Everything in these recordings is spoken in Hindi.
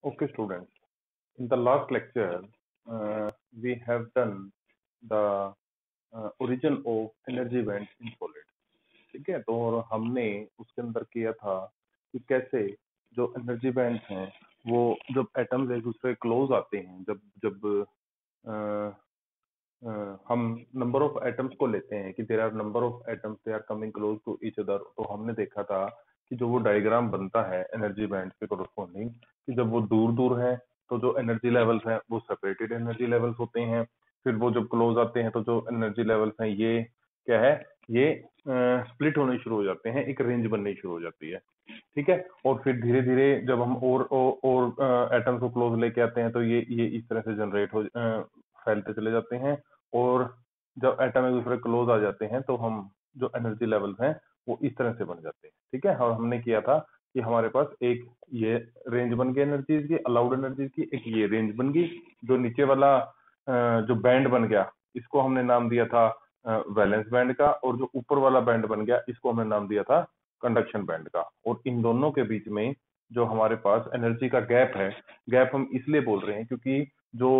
Okay, students. In the last lecture, we have done the origin of energy bands in solid. ठीक है, तो और हमने उसके अंदर किया था कि कैसे जो एनर्जी बैंड्स हैं वो जब एटम्स एक दूसरे क्लोज आते हैं, जब जब अ, हम नंबर ऑफ एटम्स को लेते हैं कि there are number of atoms they are coming close to each other, तो हमने देखा था कि जो वो डायग्राम बनता है एनर्जी बैंड के कोरस्पॉन्डिंग कि जब वो दूर दूर है तो जो एनर्जी लेवल्स हैं वो सेपरेटेड एनर्जी लेवल्स होते हैं। फिर वो जब क्लोज आते हैं तो जो एनर्जी लेवल्स हैं ये क्या है, ये स्प्लिट होने शुरू हो जाते हैं, एक रेंज बननी शुरू हो जाती है। ठीक है, और फिर धीरे धीरे जब हम और एटम्स को क्लोज लेके आते हैं तो ये इस तरह से जनरेट हो फैलते चले जाते हैं। और जब एटम एक दूसरे क्लोज आ जाते हैं तो हम जो एनर्जी लेवल्स हैं वो इस तरह से बन जाते हैं। ठीक है, और हमने किया था कि हमारे पास एक ये रेंज बन गई एनर्जीज की, अलाउड एनर्जीज की, एक ये रेंज बन गई। जो नीचे वाला जो बैंड बन गया इसको हमने नाम दिया था वैलेंस बैंड का, और जो ऊपर वाला बैंड बन गया इसको हमने नाम दिया था कंडक्शन बैंड का। और इन दोनों के बीच में जो हमारे पास एनर्जी का गैप है, गैप हम इसलिए बोल रहे हैं क्योंकि जो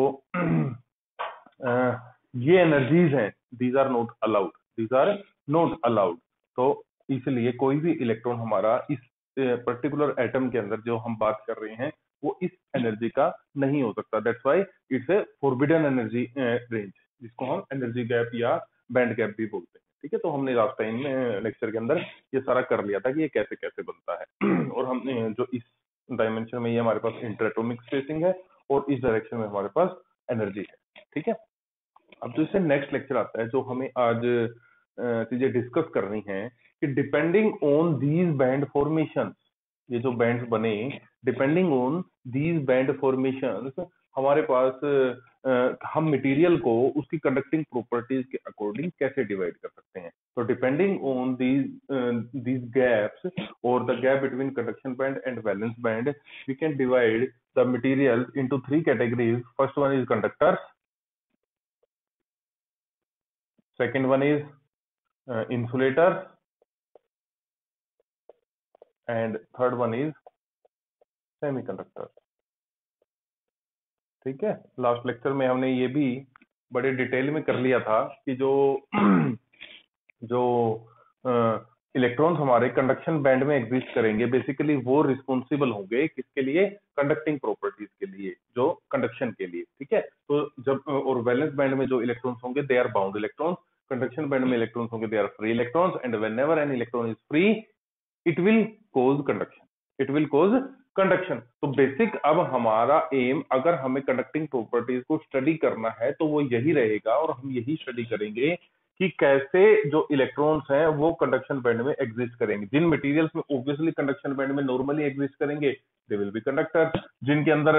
ये एनर्जीज हैं these are not allowed, these are not allowed. तो इसलिए कोई भी इलेक्ट्रॉन हमारा इस पर्टिकुलर एटम के अंदर जो हम बात कर रहे हैं वो इस एनर्जी का नहीं हो सकता। That's why it's a forbidden energy range, जिसको हम एनर्जी गैप या बैंड गैप भी बोलते हैं। ठीक है, तो हमने लास्ट टाइम लेक्चर के अंदर ये सारा कर लिया था कि ये कैसे कैसे बनता है और हमने जो इस डायमेंशन में ये हमारे पास इंटरएटॉमिक स्पेसिंग है और इस डायरेक्शन में हमारे पास एनर्जी है। ठीक है, अब जो इससे नेक्स्ट लेक्चर आता है जो हमें आज चीजें डिस्कस करनी है कि depending on these band formation, ये जो बैंड्स बने depending on these band formation हमारे पास हम मटेरियल को उसकी कंडक्टिंग प्रॉपर्टीज के अकॉर्डिंग कैसे डिवाइड कर सकते हैं। तो डिपेंडिंग ऑन दीज गैप्स और the gap between conduction band and valence band we can divide the material into three categories. First one is conductors, second one is insulator, and third one is semiconductor। ठीक है, लास्ट लेक्चर में हमने ये भी बड़े डिटेल में कर लिया था कि जो जो इलेक्ट्रॉन्स हमारे कंडक्शन बैंड में एग्जिस्ट करेंगे बेसिकली वो रिस्पॉन्सिबल होंगे किसके लिए, कंडक्टिंग प्रॉपर्टीज के लिए, जो कंडक्शन के लिए। ठीक है, तो जब और वैलेंस बैंड में जो इलेक्ट्रॉन्स होंगे they are bound electrons, conduction band में इलेक्ट्रॉन्स होंगे they are free electrons, and whenever an electron is free it will cause conduction, it will cause conduction. तो बेसिक अब हमारा एम अगर हमें कंडक्टिंग प्रॉपर्टीज को स्टडी करना है तो वो यही रहेगा, और हम यही स्टडी करेंगे कि कैसे जो इलेक्ट्रॉन्स हैं वो कंडक्शन बैंड में एग्जिस्ट करेंगे। जिन मटेरियल्स में ऑब्वियसली कंडक्शन बैंड में नॉर्मली एग्जिस्ट करेंगे दे विल बी कंडक्टर, जिनके अंदर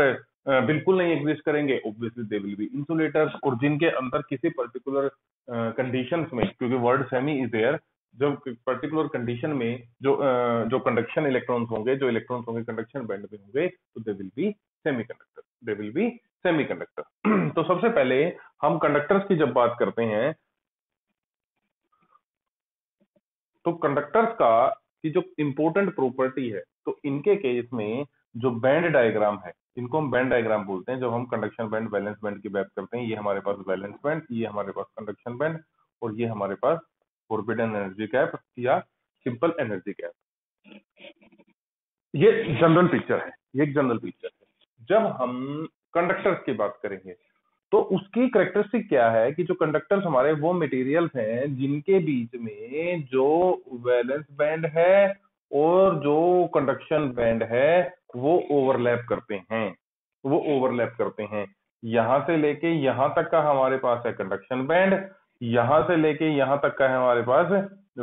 बिल्कुल नहीं एग्जिस्ट करेंगे obviously they will B insulators, और जिनके अंदर किसी पर्टिकुलर कंडीशंस में, क्योंकि वर्ड सेमी इज देयर, जो पर्टिकुलर कंडीशन में जो कंडक्शन इलेक्ट्रॉन्स होंगे, जो इलेक्ट्रॉन्स होंगे कंडक्शन बैंड में होंगे तो दे will B semiconductor, they will B semiconductor. तो सबसे पहले हम कंडक्टर्स की जब बात करते हैं तो कंडक्टर्स का की जो इंपॉर्टेंट प्रॉपर्टी है, तो इनके केस में जो बैंड डायग्राम है इनको हम बैंड डायग्राम बोलते हैं। जब हम कंडक्शन बैंड वैलेंस बैंड की बात करते हैं, ये हमारे पास वैलेंस बैंड, ये हमारे पास कंडक्शन बैंड, और ये हमारे पास फॉरबिडन एनर्जी गैप या सिंपल एनर्जी गैप। ये जनरल पिक्चर है, ये एक जनरल पिक्चर है। जब हम कंडक्टर्स की बात करेंगे तो उसकी करेक्टरिस्टिक क्या है कि जो कंडक्टर्स हमारे वो मटेरियल्स हैं जिनके बीच में जो वैलेंस बैंड है और जो कंडक्शन बैंड है वो ओवरलैप करते हैं, वो ओवरलैप करते हैं। यहां से लेके यहां तक का हमारे पास है कंडक्शन बैंड, यहां से लेके यहां तक का है हमारे पास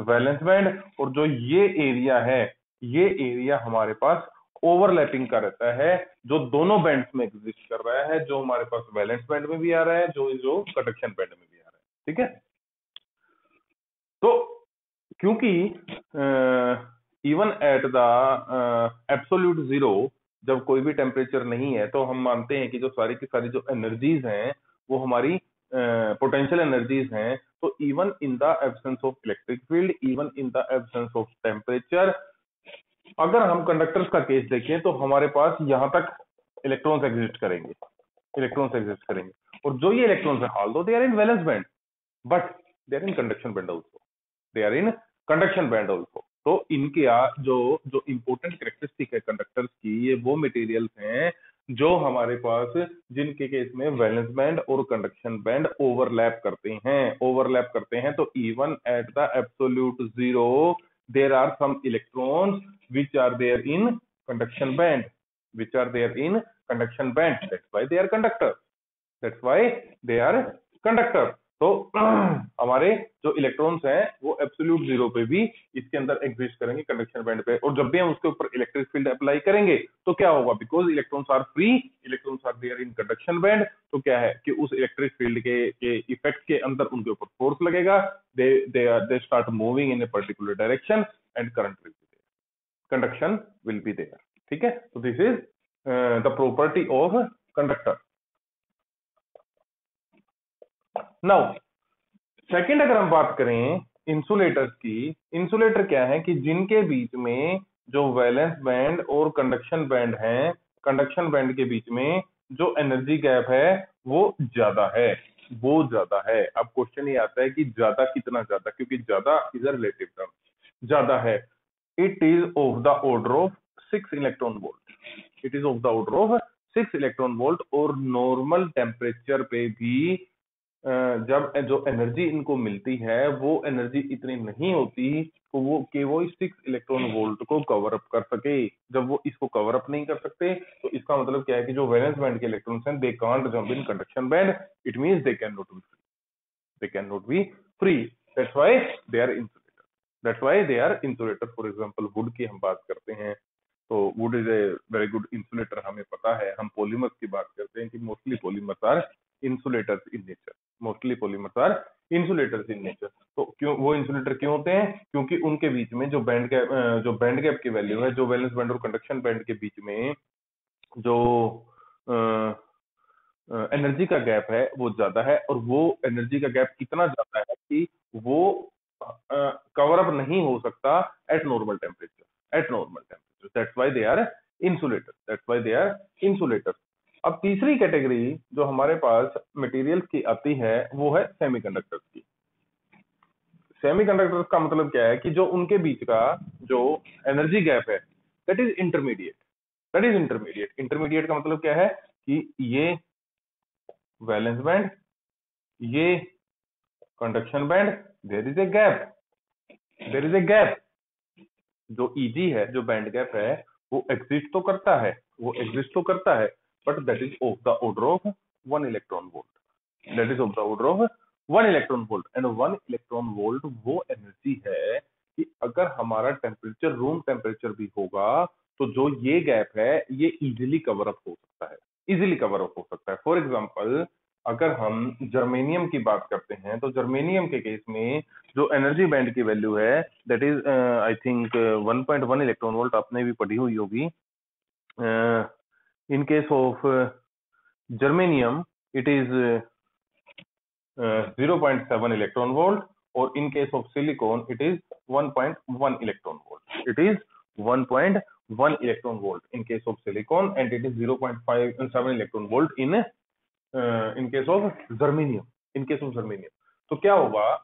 वैलेंस बैंड, और जो ये एरिया है ये एरिया हमारे पास ओवरलैपिंग का रहता है, जो दोनों बैंड्स में एग्जिस्ट कर रहा है, जो हमारे पास वैलेंस बैंड में भी आ रहा है, जो जो कंडक्शन बैंड में भी आ रहा है। ठीक है, तो क्योंकि even at the absolute zero, जब कोई भी टेम्परेचर नहीं है तो हम मानते हैं कि जो सारी की सारी जो एनर्जीज हैं वो हमारी पोटेंशियल एनर्जीज हैं। तो even in the absence of electric field, even in the absence of temperature, अगर हम कंडक्टर्स का केस देखें तो हमारे पास यहां तक इलेक्ट्रॉन्स एग्जिस्ट करेंगे, और जो ये इलेक्ट्रॉन्स है although they are in valence band but they are in conduction band also, they are in conduction band also. तो इनके जो इंपॉर्टेंट कैरेक्टरिस्टिक है कंडक्टर्स की, ये वो मटेरियल्स हैं जो हमारे पास जिनके केस में वैलेंस बैंड और कंडक्शन बैंड ओवरलैप करते हैं। तो even at the absolute zero there are some electrons which are there in conduction band, that's why they are conductor। तो हमारे जो इलेक्ट्रॉन्स हैं वो एब्सोल्यूट जीरो पे भी इसके अंदर एग्जिस्ट करेंगे कंडक्शन बैंड पे, और जब भी हम उसके ऊपर इलेक्ट्रिक फील्ड अप्लाई करेंगे तो क्या होगा, because electrons are free, electrons are there in conduction band, तो क्या है कि उस इलेक्ट्रिक फील्ड के इफेक्ट के अंदर उनके ऊपर फोर्स लगेगा, they start moving in a particular direction and current will be there, conduction will be there. ठीक है, तो this is the property of conductor. Now second अगर हम बात करें इंसुलेटर्स की, इंसुलेटर क्या है कि जिनके बीच में जो वैलेंस बैंड और कंडक्शन बैंड है, कंडक्शन बैंड के बीच में जो एनर्जी गैप है वो ज्यादा है, अब क्वेश्चन ये आता है कि ज्यादा कितना ज्यादा, क्योंकि ज्यादा इज अ रिलेटिव टर्म, ज्यादा है, it is of the order of 6 electron volt, और नॉर्मल टेम्परेचर पे भी जब जो एनर्जी इनको मिलती है वो एनर्जी इतनी नहीं होती तो वो 6 इलेक्ट्रॉन वोल्ट को कवर अप कर सके। जब वो इसको कवर अप नहीं कर सकते तो इसका मतलब क्या है कि जो वैलेंस बैंड के इलेक्ट्रॉन्स हैं they can't jump in conduction band, it means they can not be free, that's why they are insulator. For example wood की हम बात करते हैं तो wood is a very good insulator, हमें पता है। हम पॉलीमर्स की बात करते हैं कि mostly polymers are insulators in nature, तो क्यों वो इंसुलेटर क्यों होते हैं, क्योंकि उनके बीच में जो बैंड गैप की वैल्यू है, जो वैलेंस बैंड और कंडक्शन बैंड के बीच में जो एनर्जी का गैप है वो ज्यादा है, और वो एनर्जी का गैप इतना ज्यादा है कि वो कवर अप नहीं हो सकता at normal temperature, that's why they are insulator. अब तीसरी कैटेगरी जो हमारे पास मटेरियल्स की आती है वो है सेमीकंडक्टर्स की। सेमीकंडक्टर्स का मतलब क्या है कि जो उनके बीच का जो एनर्जी गैप है दैट इज इंटरमीडिएट। इंटरमीडिएट का मतलब क्या है कि ये वैलेंस बैंड, ये conduction band, there is a gap, जो ईजी है, जो बैंड गैप है वो एग्जिस्ट तो करता है but that is of the order of 1 electron volt, and 1 electron volt वो एनर्जी है कि अगर हमारा टेम्परेचर रूम टेम्परेचर भी होगा तो जो ये गैप है ये इजीली कवर अप हो सकता है। फॉर एग्जांपल अगर हम जर्मेनियम की बात करते हैं तो जर्मेनियम के केस में जो एनर्जी बैंड की वैल्यू है that is I think 1.1 electron volt, आपने भी पढ़ी हुई होगी। In case of germanium it is 0.7 electron volt, और in case of silicon it is 1.1 electron volt, in case of silicon, and it is 0.7 electron volt in case of germanium. तो क्या होगा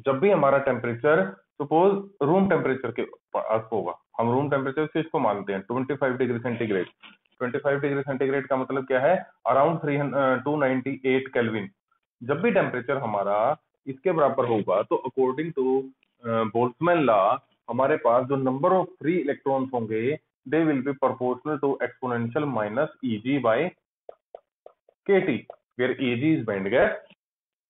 जब भी हमारा टेम्परेचर सपोज रूम टेम्परेचर के पास होगा, हम रूम टेम्परेचर से इसको मानते हैं 25 डिग्री सेंटीग्रेड। 25 डिग्री सेंटीग्रेड का मतलब क्या है, अराउंड 298 केल्विन। जब भी टेम्परेचर हमारा इसके बराबर होगा तो अकॉर्डिंग टू बोल्ट्जमैन लॉ हमारे पास जो नंबर ऑफ फ्री इलेक्ट्रॉन्स होंगे they will be proportional to exponential minus Eg by kT, where Eg is band gap,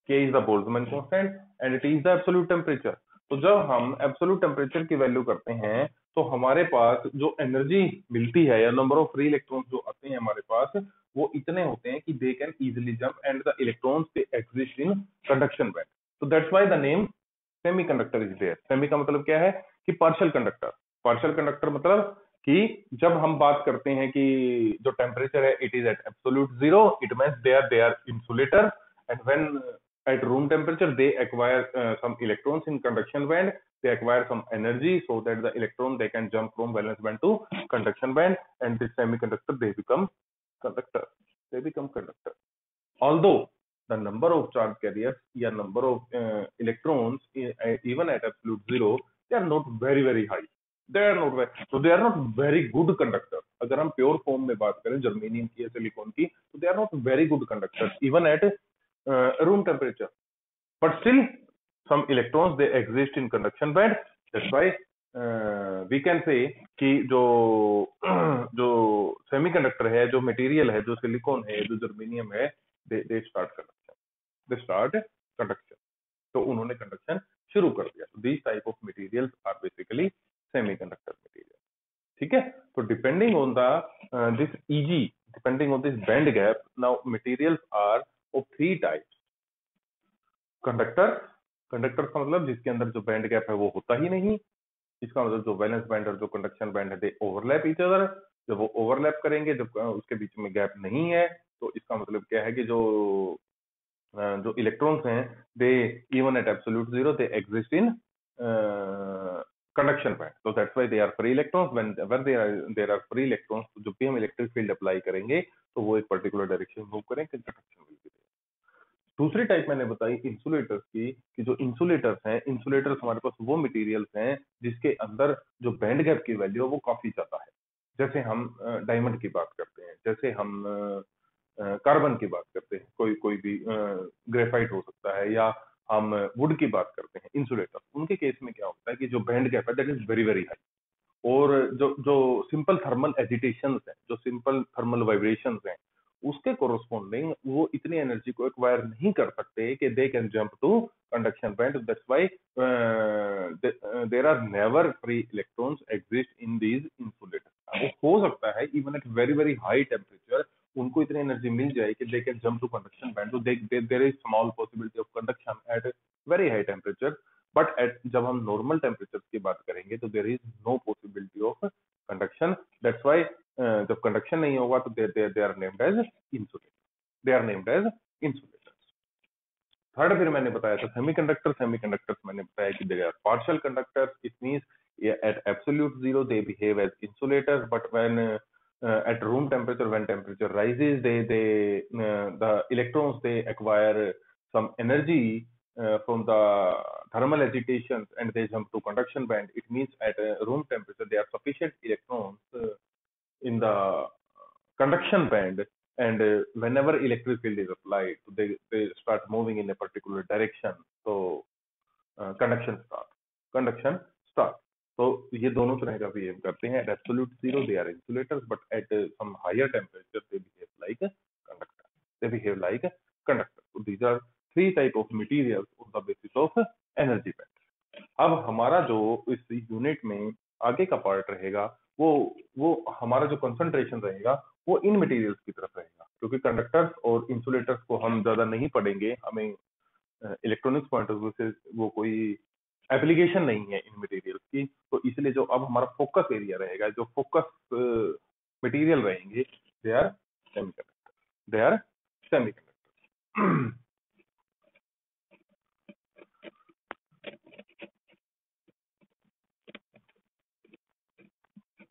K is the Boltzmann constant and T is the absolute temperature। तो जब हम एब्सोल्यूट टेम्परेचर की वैल्यू करते हैं तो हमारे पास जो एनर्जी मिलती है या नंबर ऑफ फ्री इलेक्ट्रॉन्स जो आते हैं हमारे पास वो इतने होते हैं कि they can easily jump and the electrons they exist in conduction band. तो that's why the name semiconductor is there. Semi का मतलब क्या है कि पार्शियल कंडक्टर मतलब कि जब हम बात करते हैं कि जो टेम्परेचर है it is at absolute zero, it means they are insulator, and when at room temperature they acquire some electrons in conduction band, they acquire some energy so that the electron they can jump from valence band to conduction band, and this semiconductor they become conductor. Although the number of charge carriers या number of electrons even at absolute zero they are not very high, they are not very, so they are not very good conductor. अगर हम प्योर फॉर्म में बात करें जर्मेनियम की या सिलिकॉन की, तो they are not very good conductors even at room temperature, but still some electrons they exist in conduction band. That's why we can say कि जो सेमीकंडक्टर है, जो मटेरियल है, जो सिलिकॉन है, जो जर्मेनियम है, they start conduction. तो उन्होंने कंडक्शन शुरू कर दिया. So these type of materials are basically semiconductor material. ठीक है. तो depending on the this Eg, depending on this band gap, now materials are of three types. Conductor का मतलब जिसके अंदर जो बैंड गैप है वो होता ही नहीं, इसका मतलब जो वैलेंस बैंड और जो कंडक्शन बैंड है दे ओवरलैप ईच अदर. जब वो ओवरलैप करेंगे, जब उसके बीच में गैप नहीं है, तो इसका मतलब क्या है कि जो इलेक्ट्रॉन्स हैं they even at absolute zero they exist in conduction band. तो that's why they are free electrons. When there are free electrons, जब भी हम इलेक्ट्रिक फील्ड अप्लाई करेंगे तो वो एक पर्टिकुलर डायरेक्शन मूव करेंगे, कंडक्शन विल बी. दूसरी टाइप मैंने बताई इंसुलेटर्स की, कि जो इंसुलेटर्स हैं, इंसुलेटर्स हमारे पास वो मटेरियल्स हैं जिसके अंदर जो बैंड गैप की वैल्यू है वो काफी ज्यादा है. जैसे हम डायमंड की बात करते हैं, जैसे हम कार्बन की बात करते हैं, कोई भी ग्रेफाइट हो सकता है, या हम वुड की बात करते हैं इंसुलेटर. उनके केस में क्या होता है कि जो बैंड गैप है दैट इज वेरी हाई, और जो सिंपल थर्मल एजिटेशंस है, जो सिंपल थर्मल वाइब्रेशंस हैं, उसके कोरोस्पोंडिंग वो इतनी एनर्जी को एक्वायर नहीं कर सकते कि they can jump to conduction band. That's why there are never free electrons exist in these insulators. वो हो सकता है even at very high temperature उनको इतनी एनर्जी मिल जाए कि they can jump to conduction band. तो there is small possibility of conduction at very high temperature, but at जब हम नॉर्मल टेम्परेचर की बात करेंगे तो there is no possibility of conduction. That's why जब कंडक्शन नहीं होगा तो they are named as insulators. Third फिर मैंने बताया था सेमीकंडक्टर्स मैंने बताया कि they are partial conductors. It means at absolute zero they behave as insulators, but when at room temperature, when temperature rises, the electrons they acquire some energy from the thermal agitations and they jump to conduction band. It means at room temperature there are sufficient electrons in the conduction band, and whenever electric field is applied, so they start moving in a particular direction. So conduction start. तो ये दोनों तरह का बिहेव करते हैं. At absolute zero they are insulators, but at some higher temperature they behave like conductor. So these are three type of materials on the basis of energy band. अब हमारा जो इस यूनिट में आगे का पार्ट रहेगा वो हमारा जो कंसंट्रेशन रहेगा वो इन मटेरियल्स की तरफ रहेगा, क्योंकि कंडक्टर्स और इंसुलेटर्स को हम ज्यादा नहीं पढ़ेंगे. हमें इलेक्ट्रॉनिक्स पॉइंट ऑफ व्यू से वो कोई एप्लीकेशन नहीं है इन मटेरियल्स की. तो इसलिए जो अब हमारा फोकस एरिया रहेगा, जो फोकस मटेरियल रहेंगे, दे आर सेमीकंडक्टर.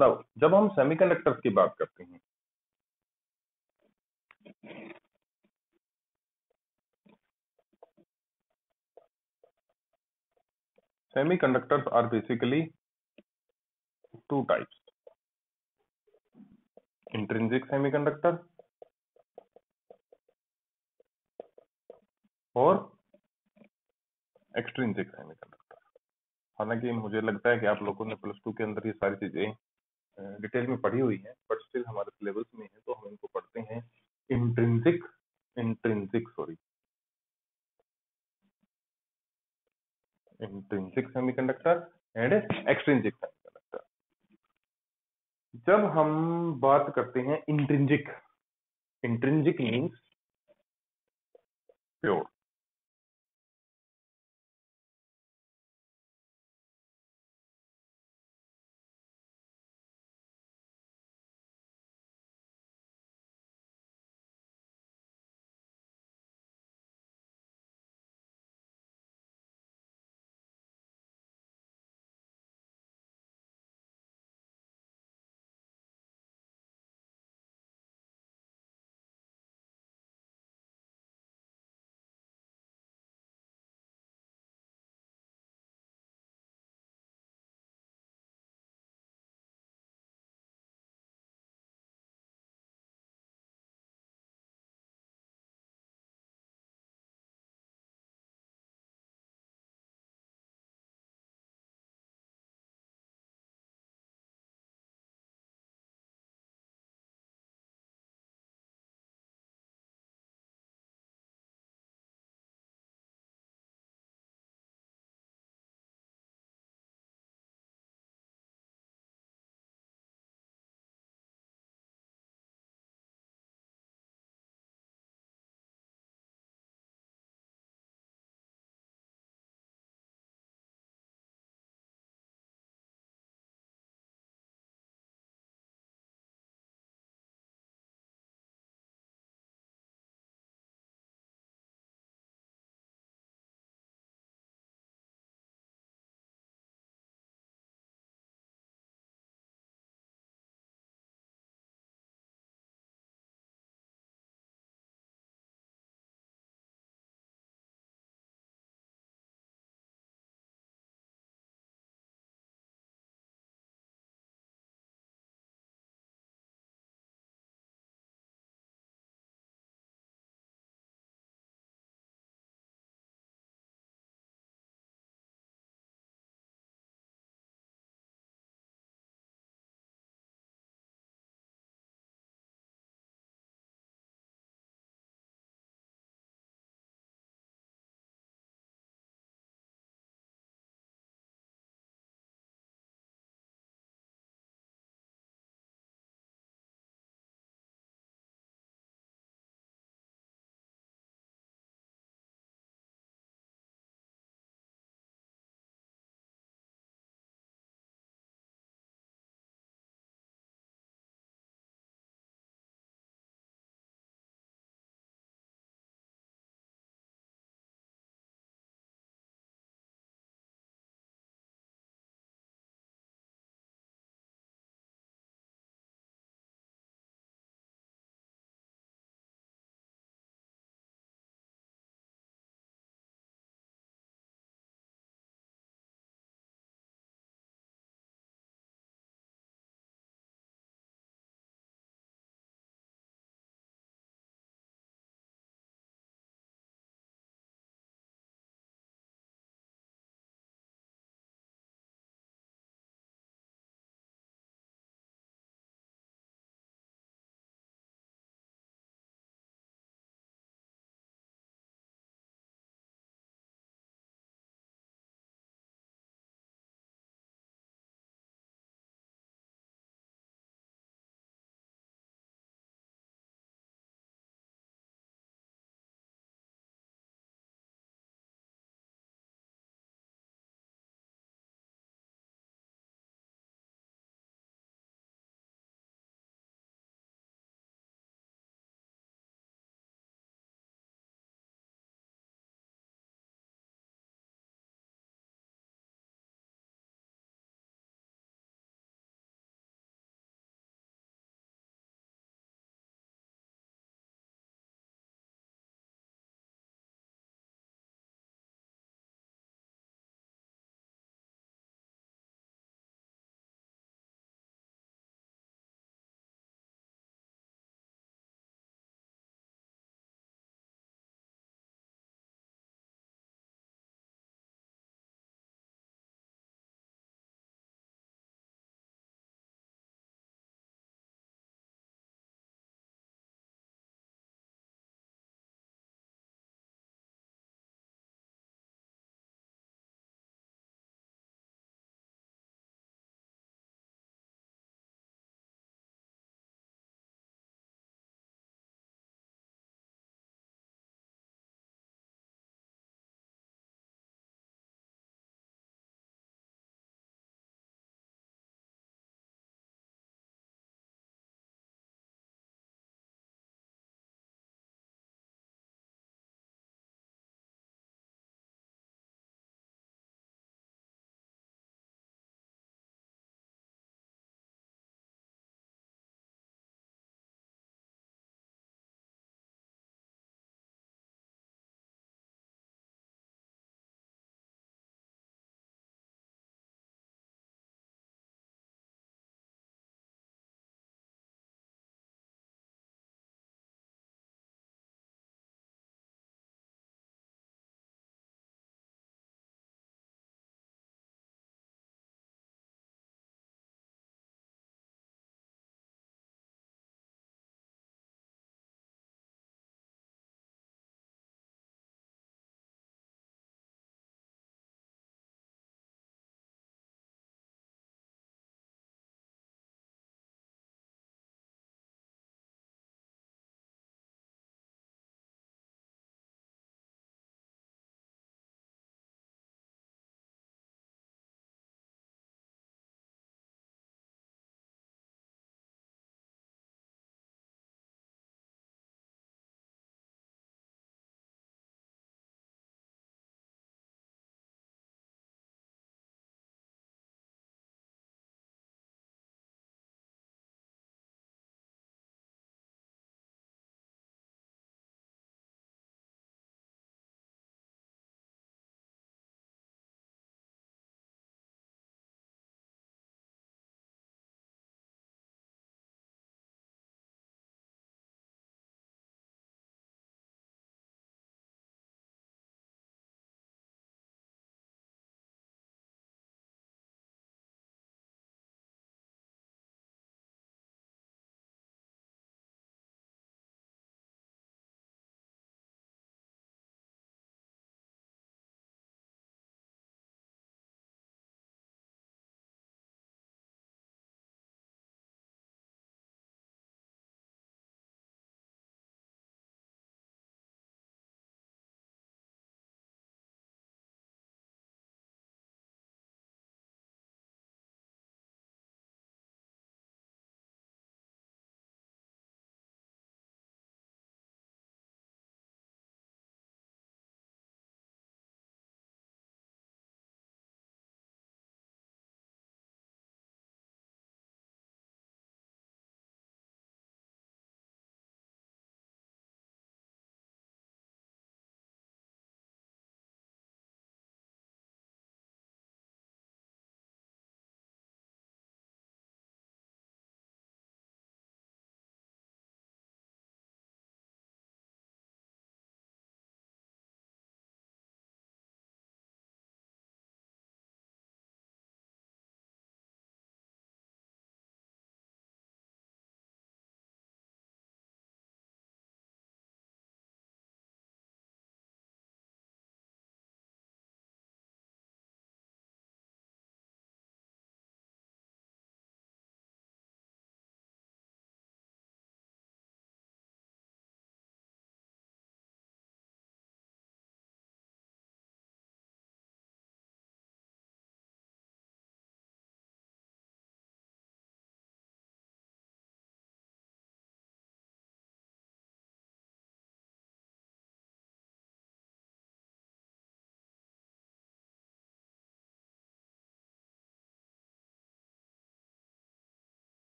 नाउ जब हम सेमीकंडक्टर्स की बात करते हैं, semiconductors are basically two types: intrinsic semiconductor और extrinsic semiconductor. हालांकि मुझे लगता है कि आप लोगों ने प्लस टू के अंदर ये सारी चीजें डिटेल में पढ़ी हुई हैं, बट स्टिल हमारे सिलेबस में है तो हम इनको पढ़ते हैं. Intrinsic semiconductor and extrinsic semiconductor. जब हम बात करते हैं इंट्रिंसिक मीन्स प्योर.